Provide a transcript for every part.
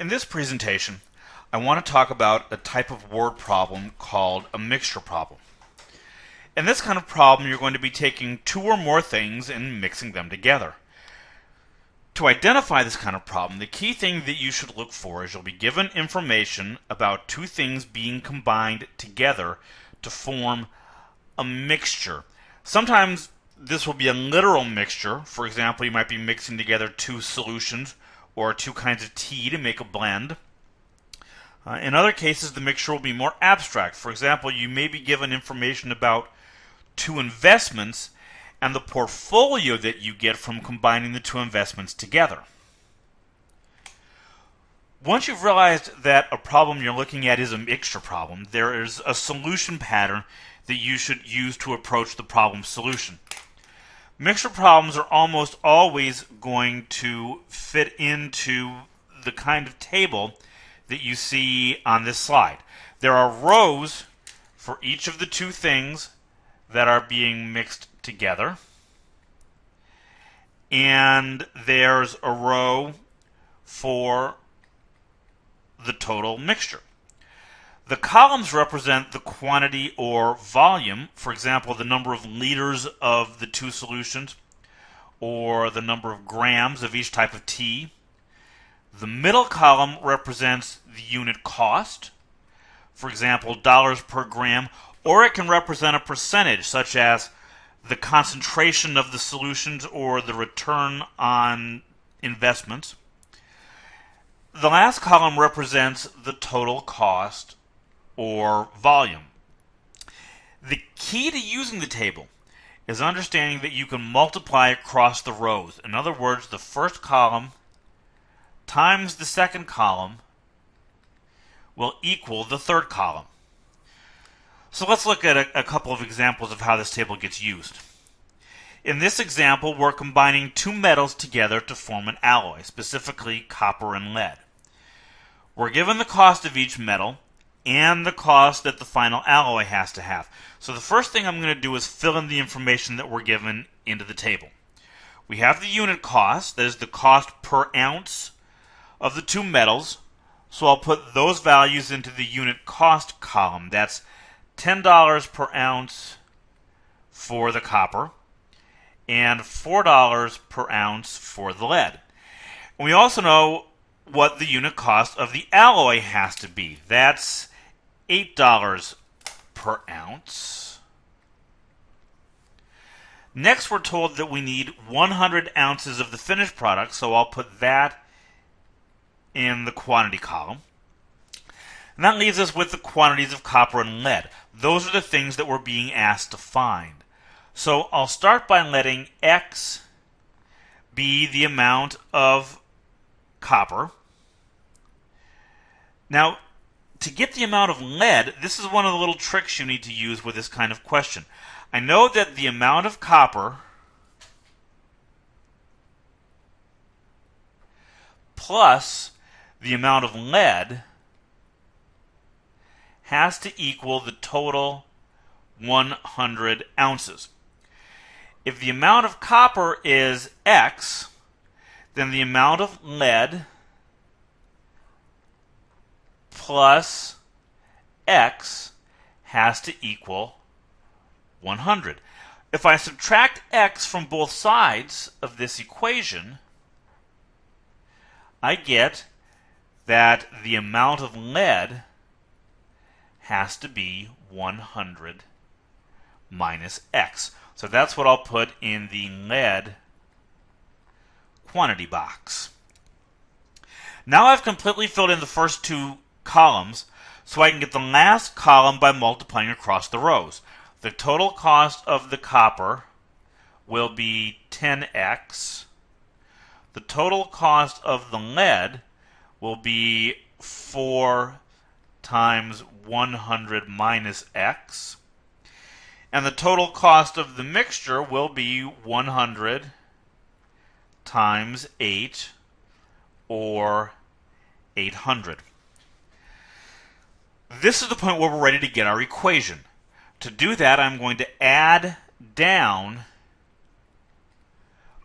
In this presentation, I want to talk about a type of word problem called a mixture problem. In this kind of problem, you're going to be taking two or more things and mixing them together. To identify this kind of problem, the key thing that you should look for is you'll be given information about two things being combined together to form a mixture. Sometimes this will be a literal mixture. For example, you might be mixing together two solutions or two kinds of tea to make a blend. In other cases, the mixture will be more abstract. For example, you may be given information about two investments and the portfolio that you get from combining the two investments together. Once you've realized that a problem you're looking at is a mixture problem, there is a solution pattern that you should use to approach the problem solution. Mixture problems are almost always going to fit into the kind of table that you see on this slide. There are rows for each of the two things that are being mixed together, and there's a row for the total mixture. The columns represent the quantity or volume, for example, the number of liters of the two solutions, or the number of grams of each type of tea. The middle column represents the unit cost, for example, dollars per gram, or it can represent a percentage, such as the concentration of the solutions or the return on investments. The last column represents the total cost or volume. The key to using the table is understanding that you can multiply across the rows. In other words, the first column times the second column will equal the third column. So let's look at a couple of examples of how this table gets used. In this example, we're combining two metals together to form an alloy, specifically copper and lead. We're given the cost of each metal and the cost that the final alloy has to have. So the first thing I'm going to do is fill in the information that we're given into the table. We have the unit cost, that is the cost per ounce of the two metals. So I'll put those values into the unit cost column. That's $10 per ounce for the copper and $4 per ounce for the lead. And we also know what the unit cost of the alloy has to be. That's $8 per ounce. Next, we're told that we need 100 ounces of the finished product, so I'll put that in the quantity column. And that leaves us with the quantities of copper and lead. Those are the things that we're being asked to find. So I'll start by letting X be the amount of copper. Now, to get the amount of lead, this is one of the little tricks you need to use with this kind of question. I know that the amount of copper plus the amount of lead has to equal the total 100 ounces. If the amount of copper is X, then the amount of lead plus X has to equal 100. If I subtract X from both sides of this equation, I get that the amount of lead has to be 100 minus X. So that's what I'll put in the lead quantity box. Now I've completely filled in the first two columns, so I can get the last column by multiplying across the rows. The total cost of the copper will be 10x. The total cost of the lead will be 4 times 100 minus x. And the total cost of the mixture will be 100 times 8, or 800. This is the point where we're ready to get our equation. To do that, I'm going to add down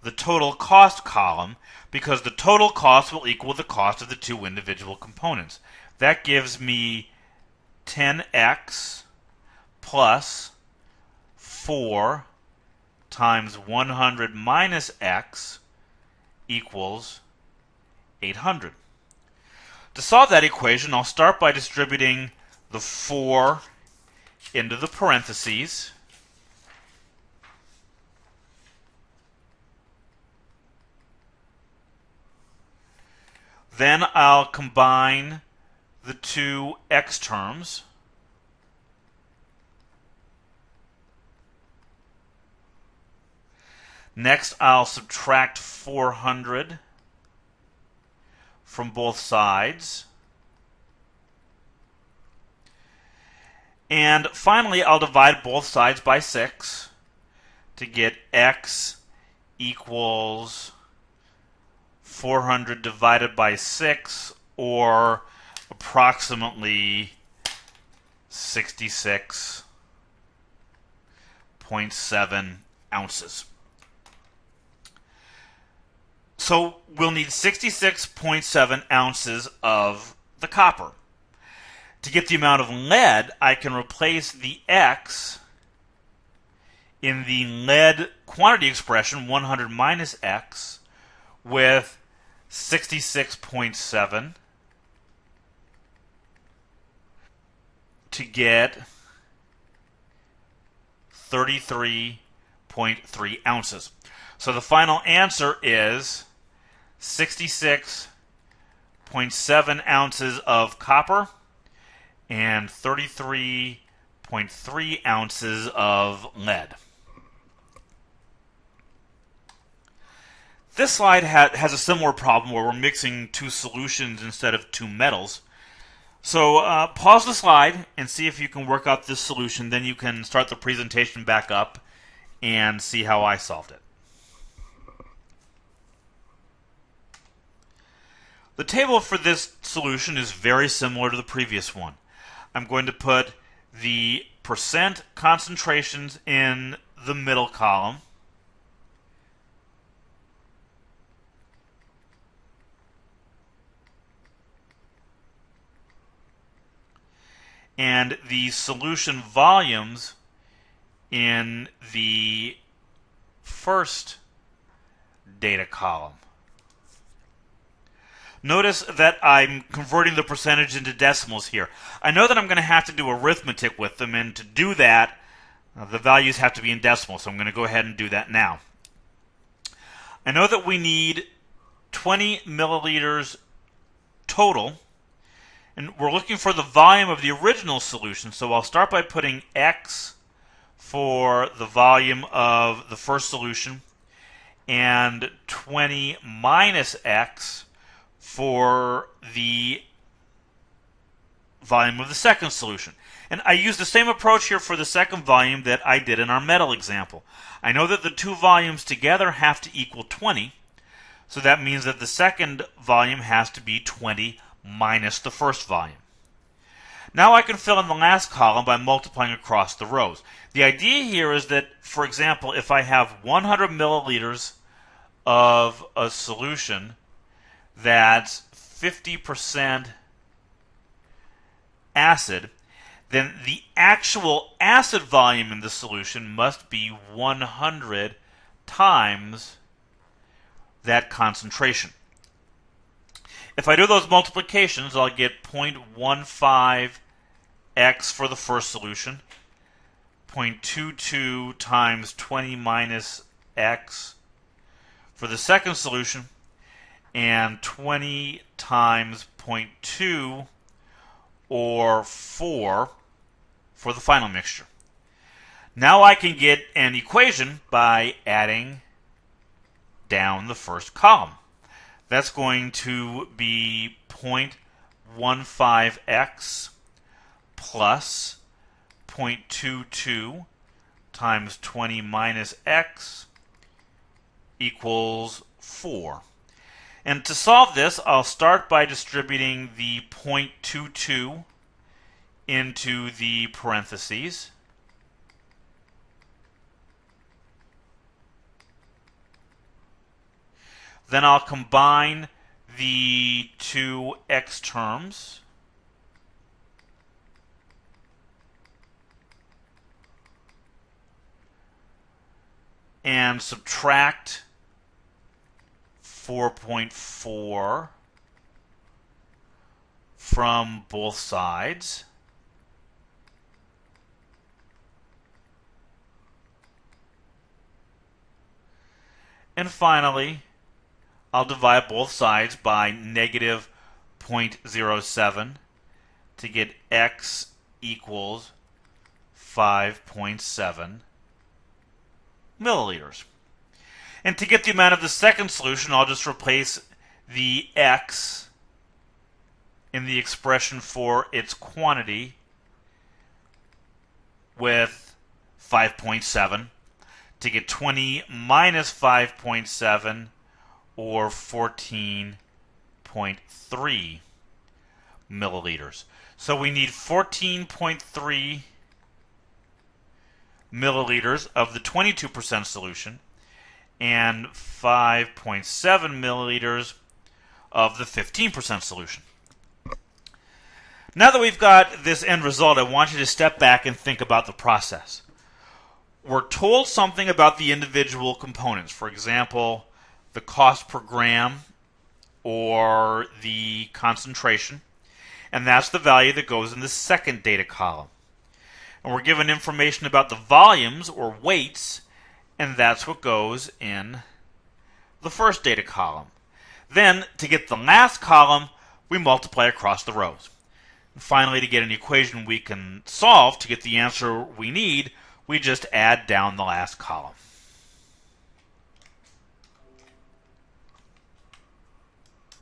the total cost column, because the total cost will equal the cost of the two individual components. That gives me 10x plus 4 times 100 minus x equals 800. To solve that equation, I'll start by distributing the 4 into the parentheses. Then I'll combine the two x terms. Next, I'll subtract 400 from both sides. And finally, I'll divide both sides by 6 to get x equals 400 divided by 6, or approximately 66.7 ounces. So we'll need 66.7 ounces of the copper. To get the amount of lead, I can replace the x in the lead quantity expression, 100 minus x, with 66.7 to get 33.3 ounces. So the final answer is 66.7 ounces of copper and 33.3 ounces of lead. This slide has a similar problem where we're mixing two solutions instead of two metals. So pause the slide and see if you can work out this solution. Then you can start the presentation back up and see how I solved it. The table for this solution is very similar to the previous one. I'm going to put the percent concentrations in the middle column. And the solution volumes in the first data column. Notice that I'm converting the percentage into decimals here. I know that I'm going to have to do arithmetic with them, and to do that, the values have to be in decimals, so I'm going to go ahead and do that now. I know that we need 20 milliliters total, and we're looking for the volume of the original solution, so I'll start by putting x for the volume of the first solution and 20 minus x for the volume of the second solution. And I use the same approach here for the second volume that I did in our metal example. I know that the two volumes together have to equal 20, so that means that the second volume has to be 20 minus the first volume. Now I can fill in the last column by multiplying across the rows. The idea here is that, for example, if I have 100 milliliters of a solution that's 50% acid, then the actual acid volume in the solution must be 100 times that concentration. If I do those multiplications, I'll get 0.15x for the first solution, 0.22 times 20 minus x for the second solution, and 20 times 0.2, or 4, for the final mixture. Now I can get an equation by adding down the first column. That's going to be 0.15x plus 0.22 times 20 minus x equals 4. And to solve this, I'll start by distributing the 0.22 into the parentheses. Then I'll combine the two x terms. And subtract 4.4 from both sides. And finally, I'll divide both sides by negative 0.07 to get x equals 5.7 milliliters. And to get the amount of the second solution, I'll just replace the x in the expression for its quantity with 5.7 to get 20 minus 5.7, or 14.3 milliliters. So we need 14.3 milliliters of the 22% solution and 5.7 milliliters of the 15% solution. Now that we've got this end result, I want you to step back and think about the process. We're told something about the individual components. For example, the cost per gram or the concentration, and that's the value that goes in the second data column. And we're given information about the volumes or weights, and that's what goes in the first data column. Then, to get the last column, we multiply across the rows. And finally, to get an equation we can solve to get the answer we need, we just add down the last column.